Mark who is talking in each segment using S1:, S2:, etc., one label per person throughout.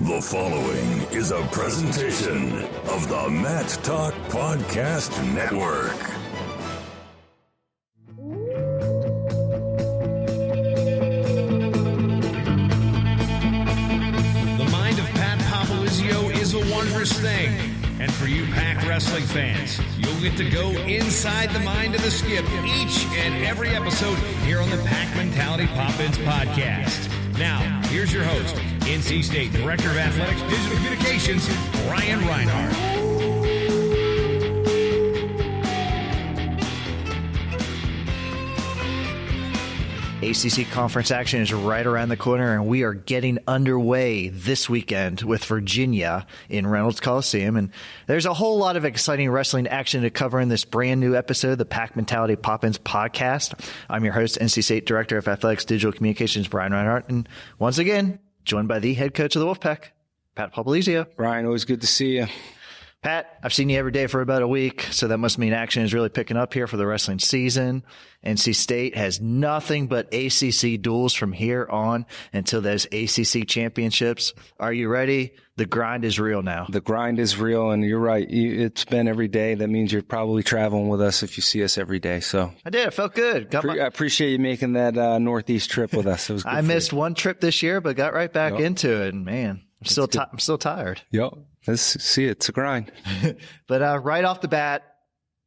S1: The following is a presentation of the Matt Talk Podcast Network.
S2: The mind of Pat Popolizio is a wondrous thing. And for you Pac wrestling fans, you'll get to go inside the mind of the Skip each and every episode here on the Pac Mentality Pop-Ins podcast. Now, here's your host, NC State Director of Athletics Digital Communications, Brian Reinhardt.
S3: ACC conference action is right around the corner, and we are getting underway this weekend with Virginia in Reynolds Coliseum. And there's a whole lot of exciting wrestling action to cover in this brand new episode of the Pac Mentality Pop-Ins podcast. I'm your host, NC State Director of Athletics Digital Communications, Brian Reinhardt. And once again, joined by the head coach of the Wolfpack, Pat Popolizio.
S4: Brian, always good to see you.
S3: Pat, I've seen you every day for about a week, so that must mean action is really picking up here for the wrestling season. NC State has nothing but ACC duels from here on until those ACC championships. Are you ready? The grind is real now.
S4: The grind is real, and you're right. It's been every day. That means you're probably traveling with us if you see us every day. So
S3: I did. It felt good.
S4: I appreciate you making that Northeast trip with us. It was good.
S3: I missed one trip this year, but got right back into it, and man, I'm still tired.
S4: Yep. Let's see it. It's a grind.
S3: But right off the bat,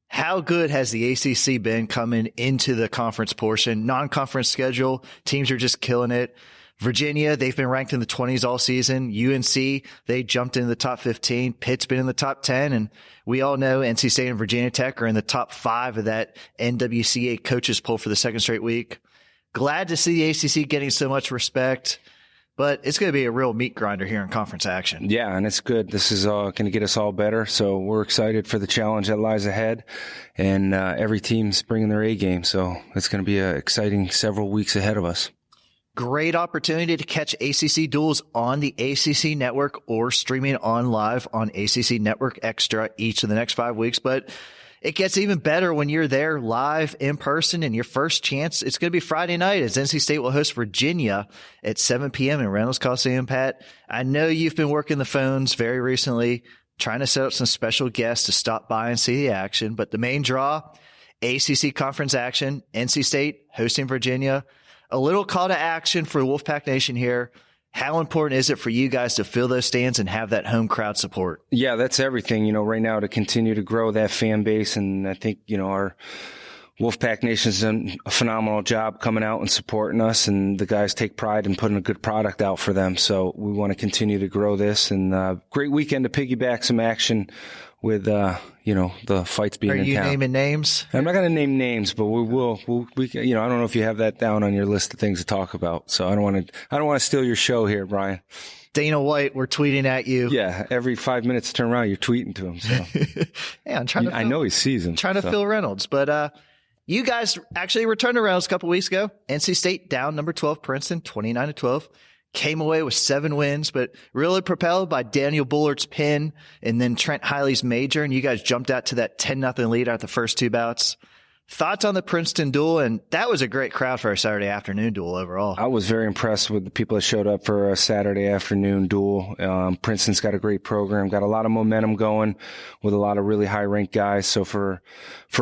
S3: how good has the ACC been coming into the conference portion? Non-conference schedule, teams are just killing it. Virginia, they've been ranked in the 20s all season. UNC, they jumped into the top 15. Pitt's been in the top 10. And we all know NC State and Virginia Tech are in the top 5 of that NWCA coaches poll for the second straight week. Glad to see the ACC getting so much respect. But it's going to be a real meat grinder here in conference action.
S4: Yeah, and it's good. This is going to get us all better. So we're excited for the challenge that lies ahead. And every team's bringing their A game. So it's going to be an exciting several weeks ahead of us.
S3: Great opportunity to catch ACC duels on the ACC network or streaming on live on ACC Network Extra each of the next 5 weeks. But it gets even better when you're there live in person, and your first chance, it's going to be Friday night as NC State will host Virginia at 7 p.m. in Reynolds Coliseum. Pat, I know you've been working the phones very recently, trying to set up some special guests to stop by and see the action. But the main draw, ACC conference action, NC State hosting Virginia. A little call to action for Wolfpack Nation here. How important is it for you guys to fill those stands and have that home crowd support?
S4: Yeah, that's everything, right now to continue to grow that fan base. And I think, our Wolfpack Nation's done a phenomenal job coming out and supporting us, and the guys take pride in putting a good product out for them. So we want to continue to grow this, and great weekend to piggyback some action with, the fights being in town.
S3: Are you naming names?
S4: I'm not going to name names, but we will. I don't know if you have that down on your list of things to talk about. So I don't want to steal your show here, Brian.
S3: Dana White, we're tweeting at you.
S4: Yeah, every 5 minutes turn around, you're tweeting to him. So
S3: yeah, I'm trying to.
S4: I know he sees him.
S3: Trying to fill Reynolds, but you guys actually returned to Reynolds a couple weeks ago. NC State down number 12, Princeton, 29-12. Came away with 7 wins, but really propelled by Daniel Bullard's pin and then Trent Hiley's major. And you guys jumped out to that 10-0 lead out the first 2 bouts. Thoughts on the Princeton duel? And that was a great crowd for a Saturday afternoon duel overall.
S4: I was very impressed with the people that showed up for a Saturday afternoon duel. Princeton's got a great program, got a lot of momentum going with a lot of really high ranked guys. So for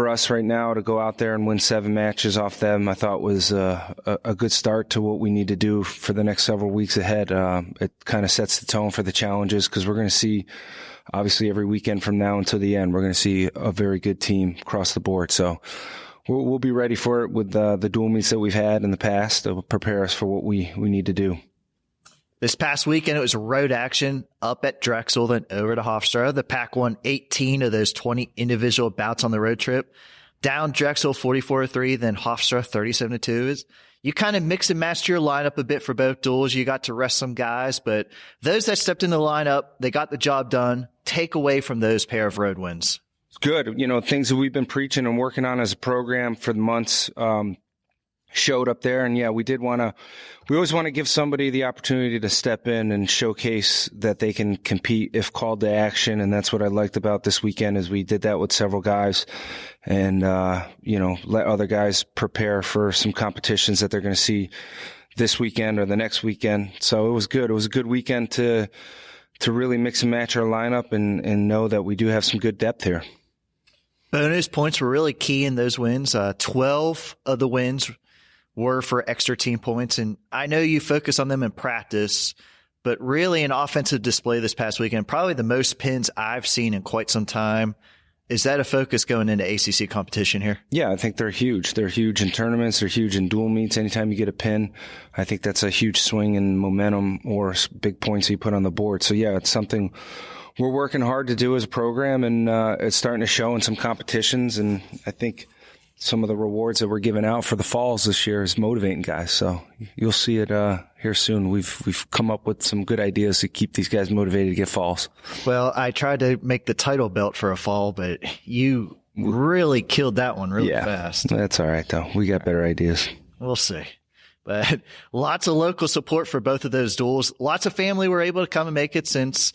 S4: us right now to go out there and win 7 matches off them, I thought was a good start to what we need to do for the next several weeks ahead. It kind of sets the tone for the challenges, because we're going to see, obviously, every weekend from now until the end, we're going to see a very good team across the board. So we'll be ready for it with the dual meets that we've had in the past to prepare us for what we need to do.
S3: This past weekend, it was road action up at Drexel, then over to Hofstra. The Pac won 18 of those 20 individual bouts on the road trip. Down Drexel 44-3, then Hofstra 37-2. You kind of mix and match your lineup a bit for both duels. You got to rest some guys, but those that stepped in the lineup, they got the job done. Take away from those pair of road wins.
S4: It's good. Things that we've been preaching and working on as a program for the months, showed up there. And yeah, we always want to give somebody the opportunity to step in and showcase that they can compete if called to action. And that's what I liked about this weekend, is we did that with several guys and, let other guys prepare for some competitions that they're going to see this weekend or the next weekend. So it was good. It was a good weekend to really mix and match our lineup and know that we do have some good depth here.
S3: Bonus points were really key in those wins. 12 of the wins were for extra team points. And I know you focus on them in practice, but really an offensive display this past weekend, probably the most pins I've seen in quite some time. Is that a focus going into ACC competition here? Yeah,
S4: I think they're huge. They're huge in tournaments. They're huge in dual meets. Anytime you get a pin, I think that's a huge swing in momentum or big points you put on the board. So, yeah, it's something we're working hard to do as a program, and it's starting to show in some competitions. And I think some of the rewards that we're giving out for the falls this year is motivating guys. So you'll see it here soon. We've come up with some good ideas to keep these guys motivated to get falls.
S3: Well, I tried to make the title belt for a fall, but you really killed that one really fast.
S4: That's all right, though. We got better ideas.
S3: We'll see. But lots of local support for both of those duels. Lots of family were able to come and make it since,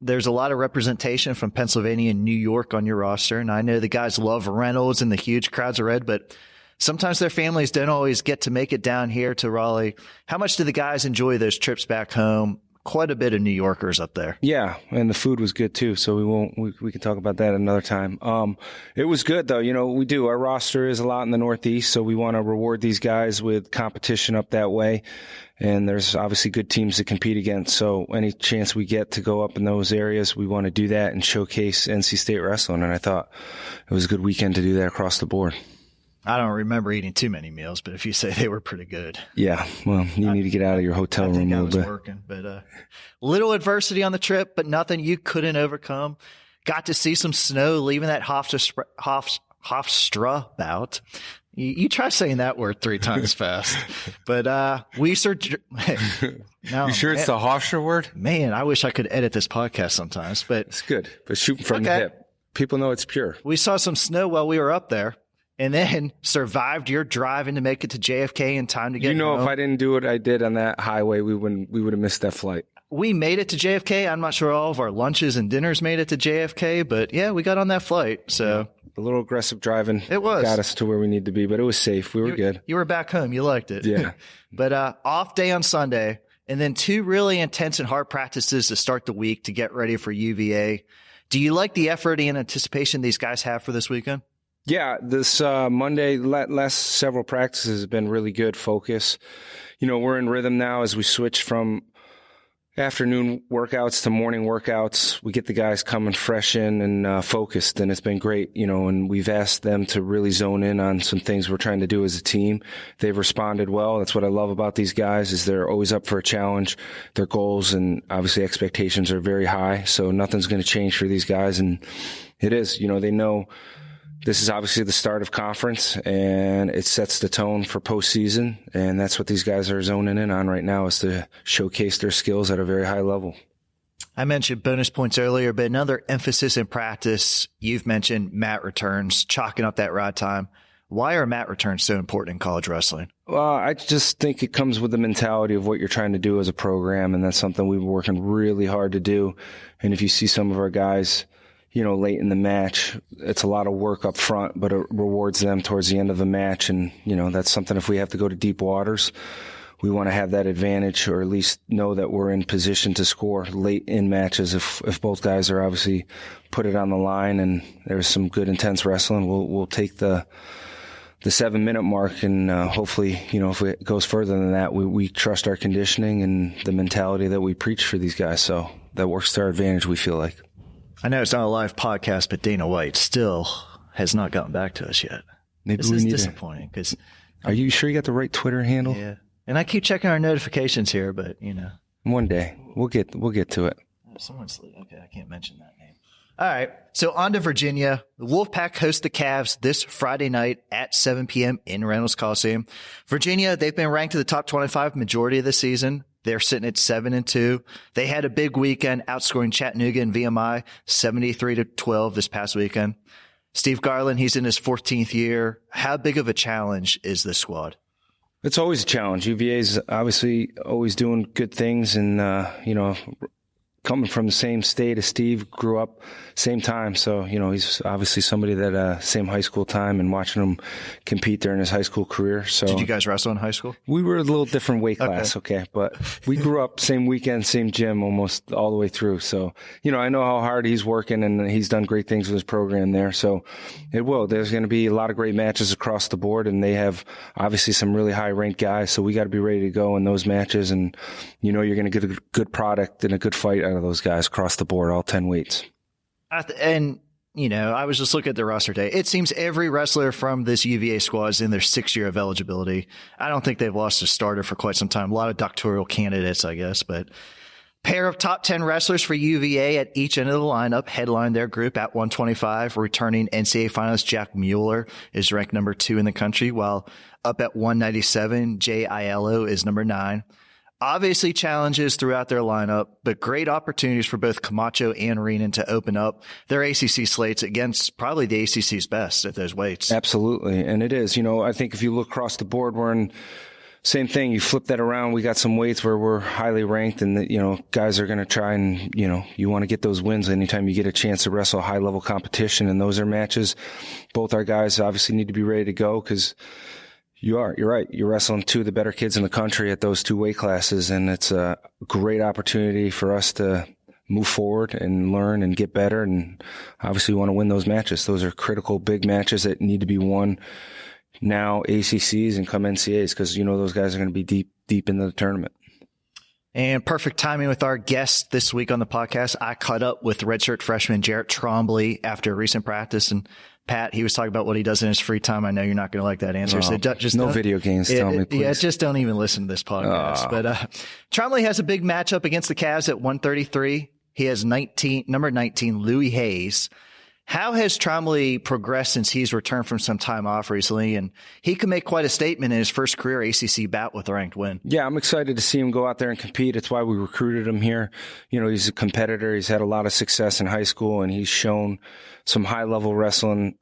S3: there's a lot of representation from Pennsylvania and New York on your roster. And I know the guys love Reynolds and the huge crowds of red, but sometimes their families don't always get to make it down here to Raleigh. How much do the guys enjoy those trips back home? Quite a bit of New Yorkers up there.
S4: Yeah, and the food was good too, so we can talk about that another time. It was good though. We do. Our roster is a lot in the Northeast, so we want to reward these guys with competition up that way. And there's obviously good teams to compete against. So any chance we get to go up in those areas, we want to do that and showcase NC State wrestling. And I thought it was a good weekend to do that across the board.
S3: I don't remember eating too many meals, but if you say they were pretty good.
S4: Yeah, well, you need to get out of your hotel room a little bit.
S3: Working, but little adversity on the trip, but nothing you couldn't overcome. Got to see some snow leaving that Hofstra bout. You try saying that word 3 times fast. But we searched.
S4: You sure it's the Hofstra word?
S3: Man, I wish I could edit this podcast sometimes. But
S4: it's good. But shooting from the hip. People know it's pure.
S3: We saw some snow while we were up there. And then survived your driving to make it to JFK in time to get home.
S4: If I didn't do what I did on that highway, we would have missed that flight.
S3: We made it to JFK. I'm not sure all of our lunches and dinners made it to JFK, but yeah, we got on that flight. So
S4: a little aggressive driving.
S3: It was.
S4: Got us to where we need to be, but it was safe. We were good.
S3: You were back home. You liked it.
S4: Yeah.
S3: But off day on Sunday, and then 2 really intense and hard practices to start the week to get ready for UVA. Do you like the effort and anticipation these guys have for this weekend?
S4: Yeah, this Monday, last several practices have been really good focus. We're in rhythm now as we switch from afternoon workouts to morning workouts. We get the guys coming fresh in and focused, and it's been great, and we've asked them to really zone in on some things we're trying to do as a team. They've responded well. That's what I love about these guys is they're always up for a challenge. Their goals and obviously expectations are very high, so nothing's going to change for these guys, and it is. They know this is obviously the start of conference, and it sets the tone for postseason, and that's what these guys are zoning in on right now is to showcase their skills at a very high level.
S3: I mentioned bonus points earlier, but another emphasis in practice, you've mentioned mat returns, chalking up that ride time. Why are mat returns so important in college wrestling?
S4: Well, I just think it comes with the mentality of what you're trying to do as a program, and that's something we've been working really hard to do. And if you see some of our guys late in the match, it's a lot of work up front, but it rewards them towards the end of the match. And, that's something if we have to go to deep waters, we want to have that advantage or at least know that we're in position to score late in matches. If both guys are obviously put it on the line and there's some good intense wrestling, we'll take the 7-minute mark and hopefully, if it goes further than that, we trust our conditioning and the mentality that we preach for these guys. So that works to our advantage, we feel like.
S3: I know it's not a live podcast, but Dana White still has not gotten back to us yet.
S4: Maybe
S3: this is disappointing because.
S4: Are you sure you got the right Twitter handle?
S3: Yeah, and I keep checking our notifications here, but
S4: one day we'll get to it.
S3: Someone's okay. I can't mention that name. All right, so on to Virginia. The Wolfpack host the Cavs this Friday night at 7 p.m. in Reynolds Coliseum. Virginia, they've been ranked to the top 25 majority of the season. They're sitting at 7-2. They had a big weekend outscoring Chattanooga and VMI 73-12 this past weekend. Steve Garland, he's in his 14th year. How big of a challenge is this squad?
S4: It's always a challenge. UVA's obviously always doing good things and, coming from the same state as Steve, grew up same time. So, he's obviously somebody that, same high school time, and watching him compete during his high school career. So
S3: did you guys wrestle in high school?
S4: We were a little different weight class. Okay. But we grew up same weekend, same gym almost all the way through. So, I know how hard he's working, and he's done great things with his program there. So there's going to be a lot of great matches across the board, and they have obviously some really high ranked guys. So we got to be ready to go in those matches, and you're going to get a good product and a good fight out of those guys across the board, all 10 weights.
S3: And, I was just looking at the roster today. It seems every wrestler from this UVA squad is in their 6th year of eligibility. I don't think they've lost a starter for quite some time. A lot of doctoral candidates, I guess, but pair of top 10 wrestlers for UVA at each end of the lineup headline their group at 125. Returning NCAA finalist Jack Mueller is ranked number 2 in the country, while up at 197, Jay Aiello is number 9. Obviously challenges throughout their lineup, but great opportunities for both Camacho and Renan to open up their ACC slates against probably the ACC's best at those weights.
S4: Absolutely. And it is, I think if you look across the board, we're in same thing. You flip that around. We got some weights where we're highly ranked, and guys are going to try and, you want to get those wins anytime you get a chance to wrestle high level competition. And those are matches. Both our guys obviously need to be ready to go, because you're right. You're wrestling 2 of the better kids in the country at those 2 weight classes. And it's a great opportunity for us to move forward and learn and get better. And obviously we want to win those matches. Those are critical, big matches that need to be won now, ACCs and come NCAAs, because those guys are going to be deep into the tournament.
S3: And perfect timing with our guest this week on the podcast. I caught up with redshirt freshman Jarrett Trombley after a recent practice, and Pat, he was talking about what he does in his free time. I know you're not going to like that answer. So just
S4: no video games. Tell me, please.
S3: Yeah, just don't even listen to this podcast. But Trombley has a big matchup against the Cavs at 133. He has number 19, Louis Hayes. How has Trombley progressed since he's returned from some time off recently? And he could make quite a statement in his first career ACC bout with a ranked win. Yeah,
S4: I'm excited to see him go out there and compete. It's why we recruited him here. He's a competitor. He's had a lot of success in high school, and he's shown some high-level wrestling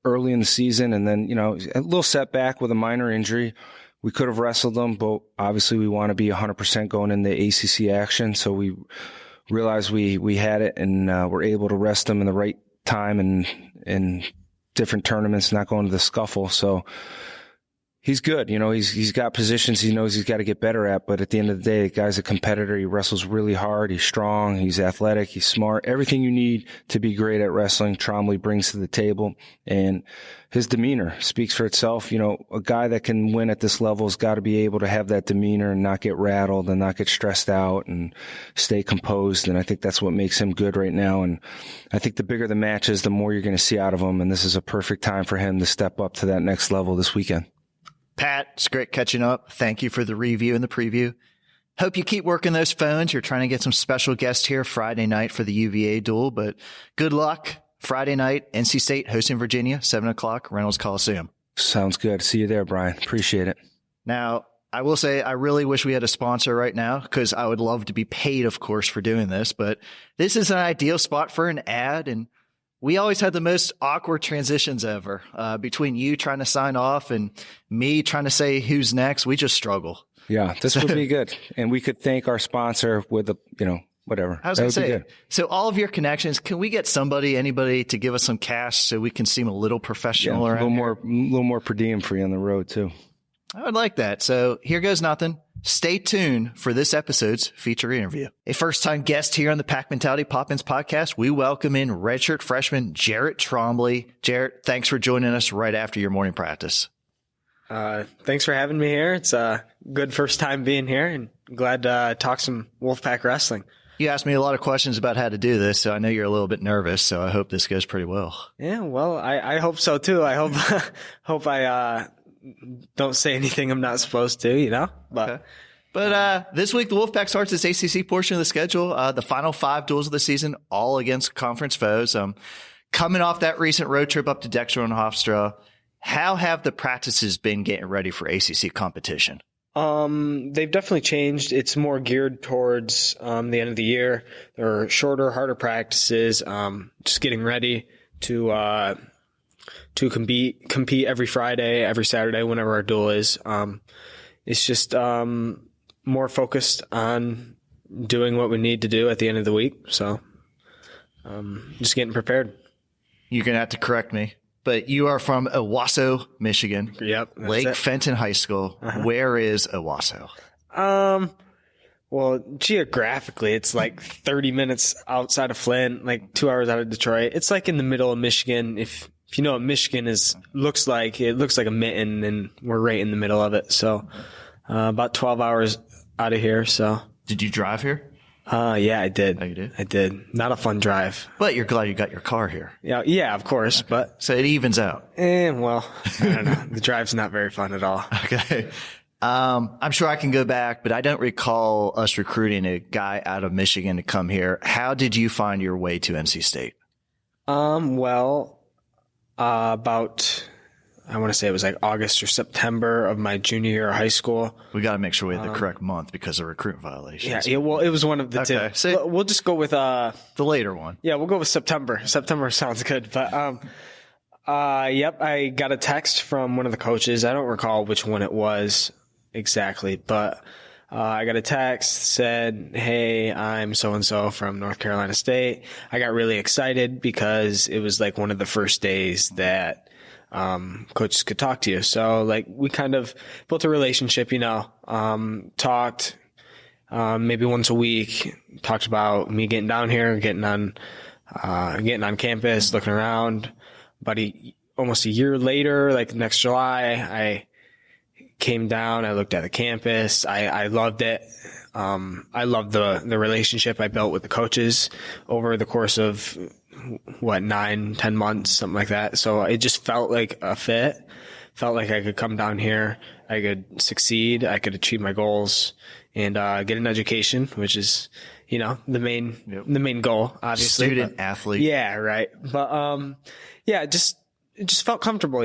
S4: early in the season. And then, a little setback with a minor injury. We could have wrestled him, but obviously we want to be 100% going into ACC action. So we realized we had it, and we're able to rest him in the right time and in different tournaments, not going to the scuffle. So he's good. He's got positions he knows he's got to get better at, but at the end of the day, the guy's a competitor. He wrestles really hard. He's strong. He's athletic. He's smart. Everything you need to be great at wrestling, Trombley brings to the table, and his demeanor speaks for itself. A guy that can win at this level has got to be able to have that demeanor and not get rattled and not get stressed out and stay composed. And I think that's what makes him good right now. And I think the bigger the match is, the more you're going to see out of him. And this is a perfect time for him to step up to that next level this weekend.
S3: Pat, it's great catching up. Thank you for the review and the preview. Hope you keep working those phones. You're trying to get some special guests here Friday night for the UVA duel, but good luck. Friday night, NC State hosting Virginia, 7 o'clock, Reynolds Coliseum.
S4: Sounds good. See you there, Brian. Appreciate it.
S3: Now, I will say I really wish we had a sponsor right now, because I would love to be paid, of course, for doing this, but this is an ideal spot for an ad, and we always had the most awkward transitions ever. Between you trying to sign off and me trying to say who's next, we just struggle.
S4: Yeah, this would be good. And we could thank our sponsor with whatever.
S3: I was going to say, so all of your connections, can we get anybody to give us some cash so we can seem a little professional?
S4: Yeah, a little more per diem for you on the road too.
S3: I would like that. So here goes nothing. Stay tuned for this episode's feature interview. A first-time guest here on the Pack Mentality Pop-Ins podcast, we welcome in redshirt freshman Jarrett Trombley. Jarrett, thanks for joining us right after your morning practice.
S5: Thanks for having me here. It's a good first time being here, and glad to talk some Wolfpack wrestling.
S3: You asked me a lot of questions about how to do this, so I know you're a little bit nervous, so I hope this goes pretty well.
S5: Yeah, well, I hope so too. I hope I don't say anything I'm not supposed to, But
S3: okay. But this week, the Wolfpack starts its ACC portion of the schedule. The final 5 duels of the season, all against conference foes. Coming off that recent road trip up to Dexter and Hofstra, how have the practices been getting ready for ACC competition?
S5: They've definitely changed. It's more geared towards the end of the year. There are shorter, harder practices. Just getting ready to compete every Friday, every Saturday, whenever our duel is. It's just more focused on doing what we need to do at the end of the week. So just getting prepared.
S3: You're going to have to correct me, but you are from Owasso, Michigan.
S5: Yep.
S3: Lake Fenton High School. Where is Owasso?
S5: Well, geographically, it's like 30 minutes outside of Flint, like 2 hours out of Detroit. It's like in the middle of Michigan. If you know what Michigan looks like a mitten, and we're right in the middle of it. So, about 12 hours out of here. So,
S3: did you drive here?
S5: Yeah, I did.
S3: Oh, you did?
S5: I did. Not a fun drive.
S3: But you're glad you got your car here.
S5: Yeah, of course. But
S3: so it evens out.
S5: Well, I don't know. The drive's not very fun at all.
S3: Okay. I'm sure I can go back, but I don't recall us recruiting a guy out of Michigan to come here. How did you find your way to NC State?
S5: About, I want to say it was like August or September of my junior year of high school.
S3: We got to make sure we have the correct month because of recruitment violations.
S5: Yeah, well, it was one of the two. So we'll just go with
S3: the later one.
S5: Yeah, we'll go with September. September sounds good. But yep, I got a text from one of the coaches. I don't recall which one it was exactly, but I got a text, said, "Hey, I'm so-and-so from North Carolina State." I got really excited because it was like one of the first days that coaches could talk to you. So like we kind of built a relationship, talked maybe once a week, talked about me getting down here, getting on campus, looking around. About almost a year later, like next July, I came down, I looked at the campus. I loved it. I loved the relationship I built with the coaches over the course of 9-10 months, something like that. So it just felt like a fit. Felt like I could come down here, I could succeed, I could achieve my goals, and get an education, which is, the main goal, obviously.
S3: Student athlete.
S5: Yeah, right. But yeah, it just felt comfortable,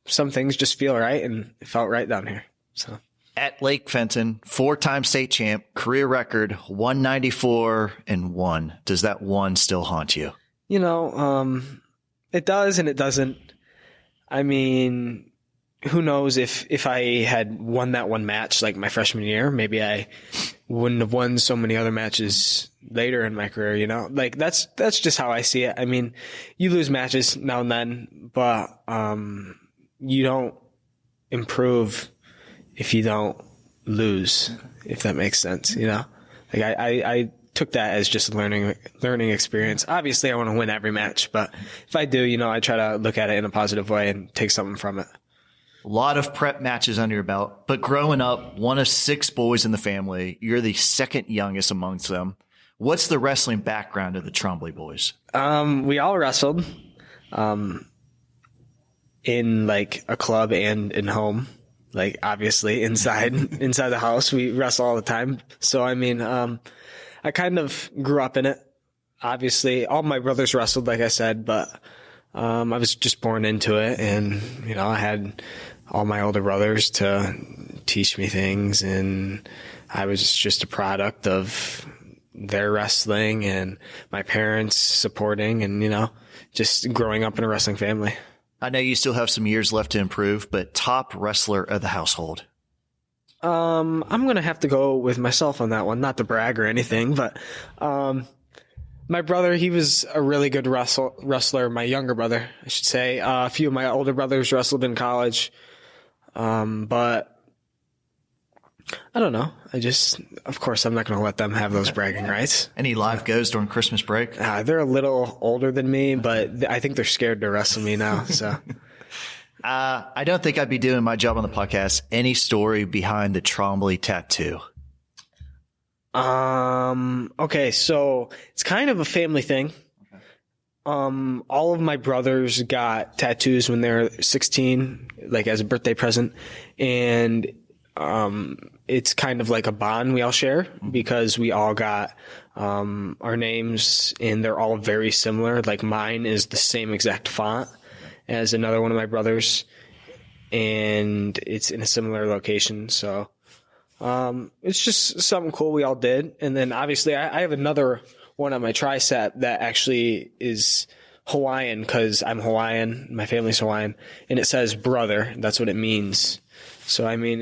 S5: some things just feel right, and it felt right down here. So
S3: at Lake Fenton, 4-time state champ, career record 194-1. Does that one still haunt you?
S5: It does and it doesn't. I mean, who knows if I had won that one match like my freshman year, maybe I wouldn't have won so many other matches later in my career, Like that's just how I see it. I mean, you lose matches now and then, but you don't improve if you don't lose, if that makes sense, Like I took that as just learning experience. Obviously I want to win every match, but if I do, I try to look at it in a positive way and take something from it.
S3: A lot of prep matches under your belt, but growing up, one of 6 boys in the family, you're the second youngest amongst them. What's the wrestling background of the Trombley boys?
S5: We all wrestled, in like a club and in home, like obviously inside the house, we wrestle all the time. So, I mean, I kind of grew up in it. Obviously all my brothers wrestled, like I said, but, I was just born into it, and, I had all my older brothers to teach me things, and I was just a product of their wrestling and my parents supporting and, just growing up in a wrestling family.
S3: I know you still have some years left to improve, but top wrestler of the household?
S5: I'm going to have to go with myself on that one, not to brag or anything, but, my brother, he was a really good wrestler. My younger brother, I should say. A few of my older brothers wrestled in college. But I don't know. Of course, I'm not going to let them have those bragging rights.
S3: Any live goes during Christmas break?
S5: They're a little older than me, but I think they're scared to wrestle me now. So,
S3: I don't think I'd be doing my job on the podcast. Any story behind the Trombley tattoo?
S5: Okay, so it's kind of a family thing. All of my brothers got tattoos when they were 16, like as a birthday present. And, it's kind of like a bond we all share because we all got, our names, and they're all very similar. Like mine is the same exact font as another one of my brothers, and it's in a similar location. So, it's just something cool we all did. And then obviously I have another one on my tricep that actually is Hawaiian because I'm Hawaiian. My family's Hawaiian, and it says brother. That's what it means. So, I mean,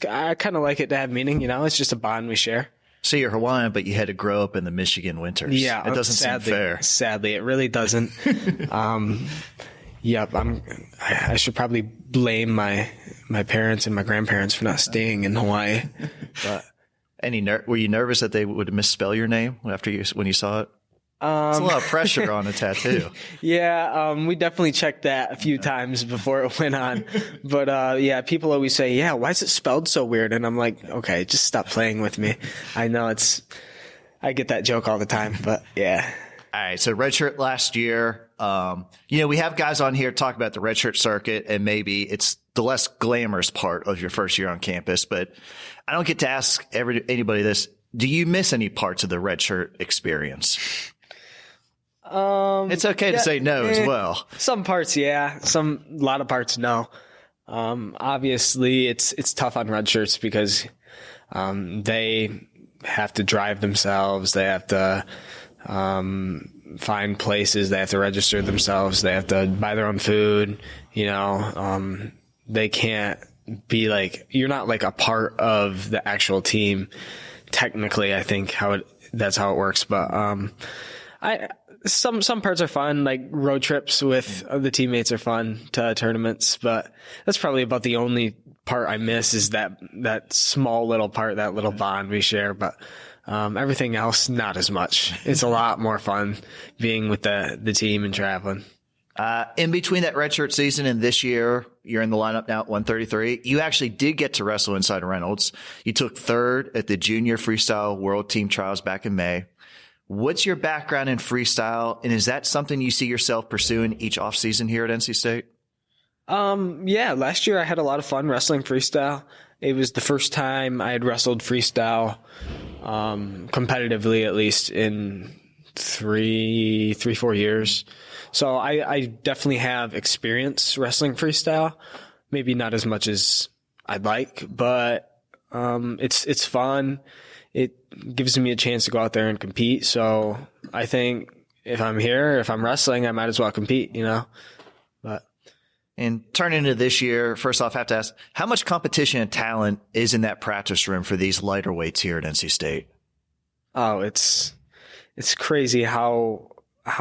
S5: I kind of like it to have meaning, it's just a bond we share.
S3: So you're Hawaiian, but you had to grow up in the Michigan winters.
S5: Yeah.
S3: It doesn't seem fair.
S5: Sadly, it really doesn't. Yep. I should probably blame my parents and my grandparents for not staying in Hawaii. But
S3: were you nervous that they would misspell your name when you saw it? It's a lot of pressure on a tattoo.
S5: Yeah, we definitely checked that a few times before it went on. But yeah, people always say, "Yeah, why is it spelled so weird?" And I'm like, "Okay, just stop playing with me." I know I get that joke all the time, but yeah.
S3: All right, so redshirt last year. We have guys on here talk about the redshirt circuit, and maybe it's the less glamorous part of your first year on campus. But I don't get to ask anybody this. Do you miss any parts of the redshirt experience? It's okay to say no as well.
S5: Some parts, yeah. A lot of parts, no. Obviously it's tough on red shirts because, they have to drive themselves. They have to, find places. They have to register themselves. They have to buy their own food. They can't be you're not a part of the actual team. Technically, I think that's how it works. But, some parts are fun, like road trips with the teammates are fun to tournaments, but that's probably about the only part I miss is that small little part, that little bond we share. But everything else, not as much. It's a lot more fun being with the team and traveling.
S3: In between that redshirt season and this year, you're in the lineup now at 133. You actually did get to wrestle inside Reynolds. You took third at the Junior Freestyle World Team Trials back in May. What's your background in freestyle, and is that something you see yourself pursuing each offseason here at NC State?
S5: Yeah, last year I had a lot of fun wrestling freestyle. It was the first time I had wrestled freestyle, competitively, at least in 4 years. So I definitely have experience wrestling freestyle. Maybe not as much as I'd like, but, it's fun. It gives me a chance to go out there and compete. So I think if I'm wrestling, I might as well compete, But
S3: and turning into this year, first off, I have to ask, how much competition and talent is in that practice room for these lighter weights here at NC State?
S5: Oh, it's crazy how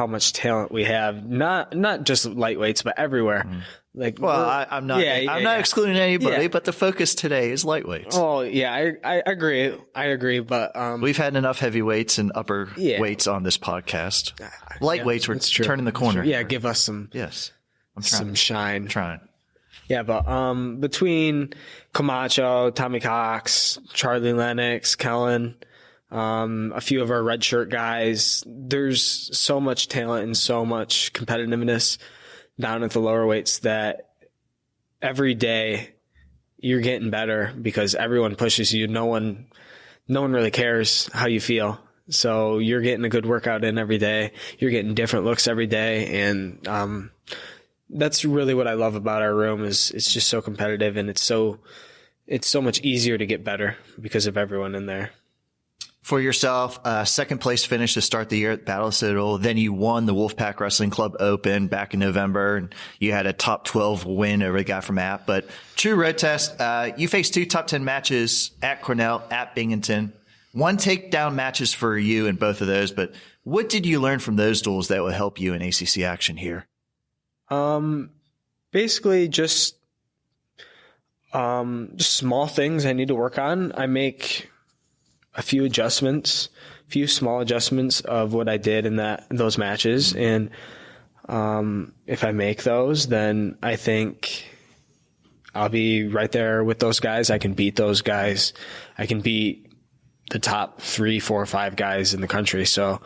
S5: much talent we have. Not just lightweights, but everywhere. Mm.
S3: I'm not excluding anybody, but the focus today is lightweights.
S5: Oh yeah, I agree. But
S3: we've had enough heavyweights and upper weights on this podcast. Lightweights, we're turning the corner.
S5: Yeah, give us some shine.
S3: I'm trying.
S5: Yeah, but between Camacho, Tommy Cox, Charlie Lennox, Kellen, a few of our redshirt guys, there's so much talent and so much competitiveness down at the lower weights that every day you're getting better because everyone pushes you. No one really cares how you feel. So you're getting a good workout in every day. You're getting different looks every day. And, that's really what I love about our room is it's just so competitive and it's so much easier to get better because of everyone in there.
S3: For yourself, second place finish to start the year at Battle of Citadel. Then you won the Wolfpack Wrestling Club Open back in November, and you had a top 12 win over the guy from App. But true road test, you faced 2 top 10 matches at Cornell, at Binghamton. 1 takedown matches for you in both of those. But what did you learn from those duels that will help you in ACC action here?
S5: Basically just small things I need to work on. I make a few small adjustments of what I did in those matches. And, if I make those, then I think I'll be right there with those guys. I can beat those guys. I can beat the top 3, 4, 5 guys in the country. So,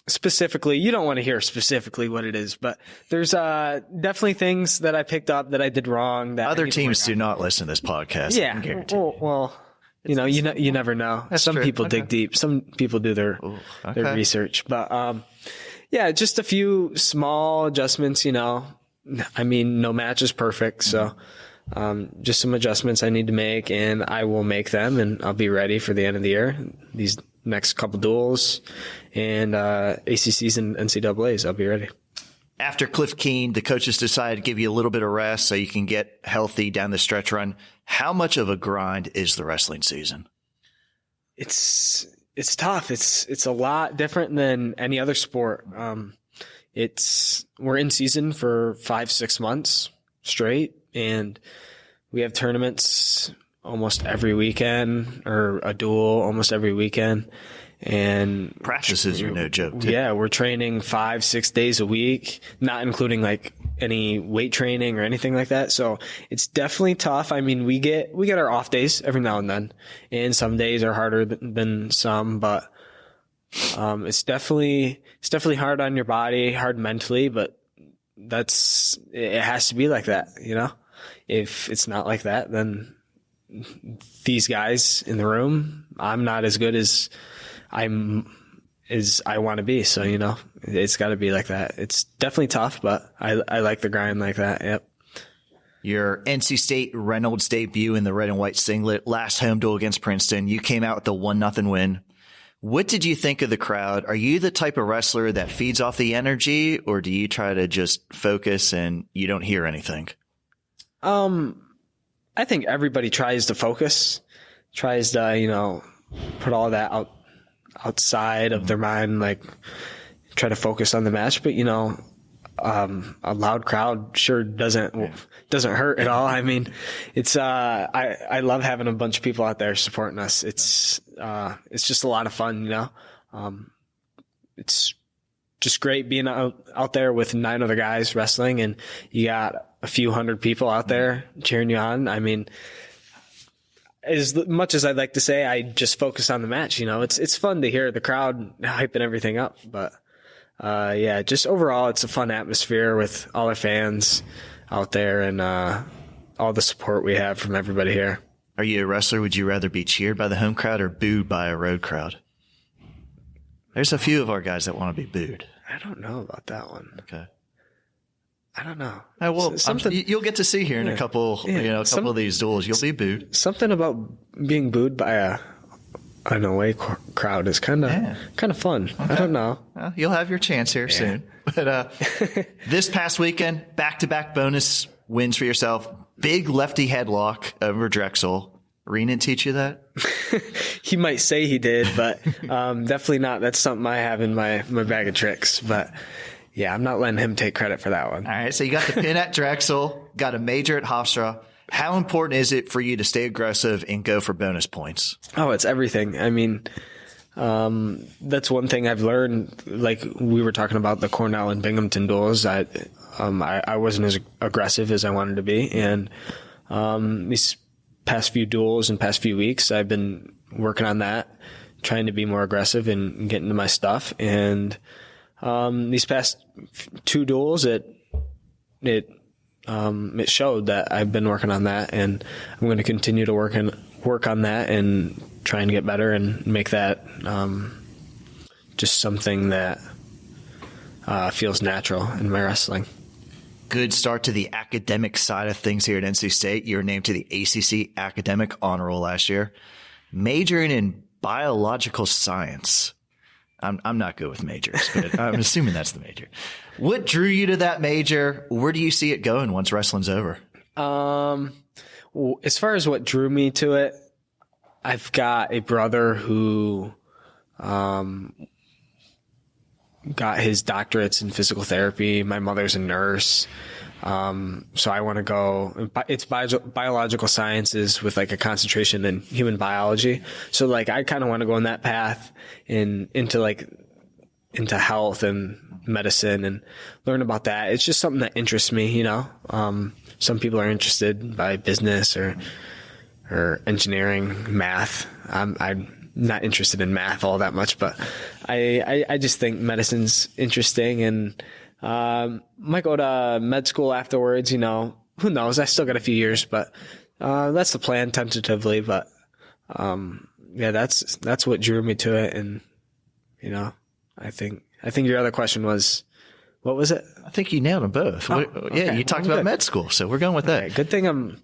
S5: specifically, you don't want to hear specifically what it is, but there's definitely things that I picked up that I did wrong. That
S3: other teams do not listen to this podcast.
S5: Yeah. Well, you never know.
S3: That's
S5: some
S3: true.
S5: people dig deep. Some people do their research, but yeah, just a few small adjustments. I mean, no match is perfect, so just some adjustments I need to make, and I will make them, and I'll be ready for the end of the year. These next couple duels and ACCs and NCAAs, I'll be ready.
S3: After Cliff Keen, the coaches decided to give you a little bit of rest so you can get healthy down the stretch run. How much of a grind is the wrestling season?
S5: It's tough. It's a lot different than any other sport. We're in season for 5-6 months straight, and we have tournaments almost every weekend, or a duel almost every weekend. And
S3: practices are no joke, too.
S5: Yeah, we're training 5-6 days a week, not including like any weight training or anything like that. So it's definitely tough. I mean, we get our off days every now and then, and some days are harder than some, but it's definitely hard on your body, hard mentally, but it has to be like that, you know? If it's not like that, then these guys in the room, I'm not as good as I want to be. So, you know, it's got to be like that. It's definitely tough, but I like the grind like that. Yep.
S3: Your NC State Reynolds debut in the red and white singlet, last home duel against Princeton, you came out with a 1-0 win. What did you think of the crowd? Are you the type of wrestler that feeds off the energy, or do you try to just focus and you don't hear anything?
S5: I think everybody tries to focus, tries to, you know, put all that outside of their mind, like try to focus on the match. But, you know, a loud crowd sure doesn't hurt at all. I mean, it's, I love having a bunch of people out there supporting us. It's just a lot of fun, you know? It's just great being out there with 9 other guys wrestling, and you got a few hundred people out there cheering you on. I mean, as much as I'd like to say I just focus on the match, you know, it's fun to hear the crowd hyping everything up. But yeah, just overall, it's a fun atmosphere with all our fans out there, and all the support we have from everybody here.
S3: Are you a wrestler? Would you rather be cheered by the home crowd or booed by a road crowd? There's a few of our guys that want to be booed.
S5: I don't know about that one.
S3: Okay.
S5: I don't know.
S3: Well, you'll get to see here in a couple, couple of these duels. You'll be booed.
S5: Something about being booed by an away crowd is kind of fun. Okay. I don't know.
S3: Well, you'll have your chance here soon. But this past weekend, back-to-back bonus wins for yourself. Big lefty headlock over Drexel. Reen didn't teach you that?
S5: He might say he did, but definitely not. That's something I have in my bag of tricks. But yeah, I'm not letting him take credit for that one.
S3: All right, so you got the pin at Drexel, got a major at Hofstra. How important is it for you to stay aggressive and go for bonus points?
S5: Oh, it's everything. I mean, that's one thing I've learned. Like we were talking about the Cornell and Binghamton duels. I wasn't as aggressive as I wanted to be, and these past few duels and past few weeks, I've been working on that, trying to be more aggressive and get into my stuff. And these past 2 duels, it showed that I've been working on that, and I'm going to continue to work on that and try and get better and make that just something that feels natural in my wrestling.
S3: Good start to the academic side of things here at NC State. You were named to the ACC Academic Honor Roll last year, majoring in biological science. I'm not good with majors, but I'm assuming that's the major. What drew you to that major? Where do you see it going once wrestling's over?
S5: As far as what drew me to it, I've got a brother who got his doctorates in physical therapy. My mother's a nurse. So I want to go, it's biological sciences with like a concentration in human biology. So like, I kind of want to go in that path into health and medicine and learn about that. It's just something that interests me, you know? Some people are interested by business or engineering, math. I'm not interested in math all that much, but I just think medicine's interesting, and might go to med school afterwards, you know. Who knows? I still got a few years, but that's the plan tentatively. But yeah, that's what drew me to it. And you know, I think your other question was, what was it?
S3: I think you nailed them both.
S5: Oh,
S3: yeah,
S5: okay.
S3: you talked about med school, so we're going with that.
S5: Okay, good thing I'm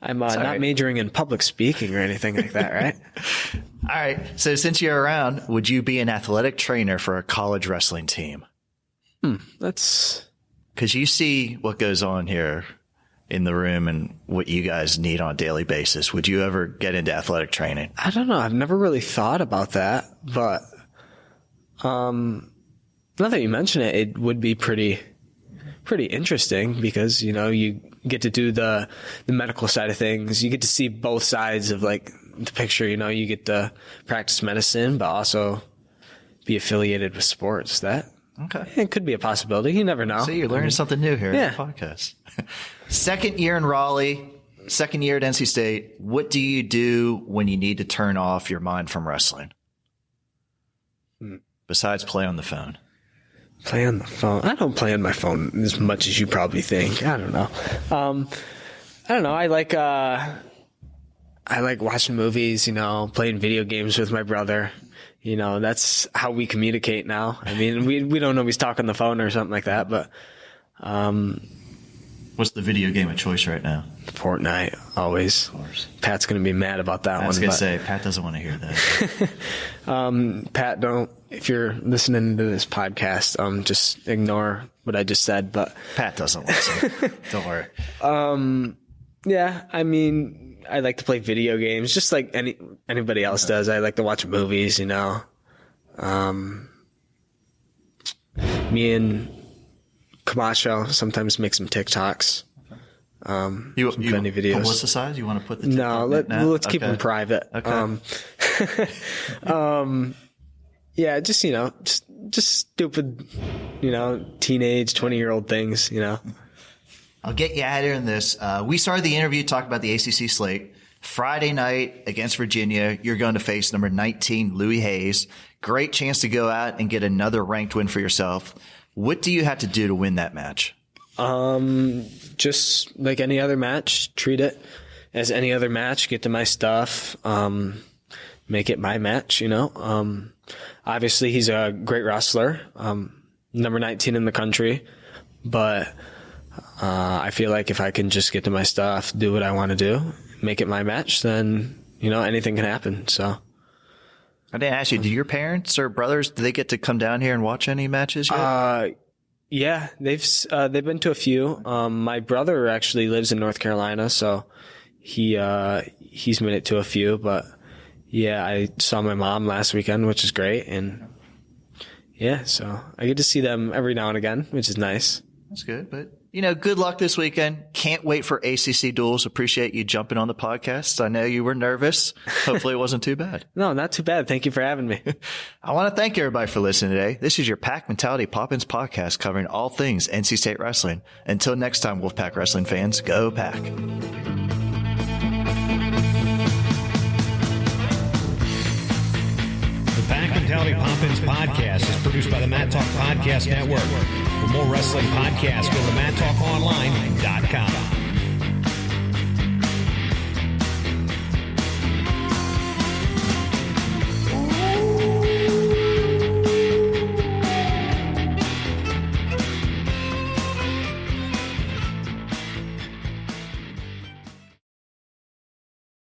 S5: not majoring in public speaking or anything like that, right?
S3: All right. So since you're around, would you be an athletic trainer for a college wrestling team?
S5: That's
S3: because you see what goes on here in the room and what you guys need on a daily basis. Would you ever get into athletic training?
S5: I don't know. I've never really thought about that, but now that you mention it, it would be pretty interesting because, you know, you get to do the medical side of things. You get to see both sides of like the picture. You know, you get to practice medicine, but also be affiliated with sports. That it could be a possibility. You never know.
S3: See, you're learning something new here in the podcast. Second year in Raleigh, second year at NC State. What do you do when you need to turn off your mind from wrestling? Besides play on the phone.
S5: Play on the phone. I don't play on my phone as much as you probably think. I don't know. I don't know. I like watching movies, you know, playing video games with my brother. You know, that's how we communicate now. I mean, we don't always talk on the phone or something like that, but
S3: what's the video game of choice right now?
S5: Fortnite, always. Of course. Pat's going to be mad about that one.
S3: I was going to say, Pat doesn't want to hear that.
S5: Pat, if you're listening to this podcast, just ignore what I just said, but
S3: Pat doesn't listen. Don't worry.
S5: Yeah, I mean, I like to play video games just like anybody else does. I like to watch movies, you know. Me and Camacho sometimes make some TikToks.
S3: You
S5: funny videos.
S3: Publicize? You want to put the
S5: TikTok let's keep them private.
S3: Okay.
S5: Yeah, just, you know, just stupid, you know, teenage 20-year-old things, you know.
S3: I'll get you out here in this. We started the interview talking about the ACC slate. Friday night against Virginia, you're going to face number 19, Louis Hayes. Great chance to go out and get another ranked win for yourself. What do you have to do to win that match?
S5: Just like any other match, treat it as any other match, get to my stuff, make it my match, you know. Obviously he's a great wrestler, number 19 in the country, but I feel like if I can just get to my stuff, do what I want to do, make it my match, then, you know, anything can happen. So
S3: I didn't ask you, do your parents or brothers, do they get to come down here and watch any matches yet?
S5: Yeah, they've been to a few. My brother actually lives in North Carolina, so he's made it to a few, but yeah, I saw my mom last weekend, which is great. And yeah, so I get to see them every now and again, which is nice.
S3: That's good, but you know, good luck this weekend. Can't wait for ACC duels. Appreciate you jumping on the podcast. I know you were nervous. Hopefully it wasn't too bad.
S5: No, not too bad. Thank you for having me.
S3: I want to thank everybody for listening today. This is your Pack Mentality Poppins podcast covering all things NC State wrestling. Until next time, Wolfpack wrestling fans, go Pack.
S2: Pack Mentality Poppins podcast is produced by the Mat Talk Podcast Network. For more wrestling podcasts, go to MatTalkOnline.com.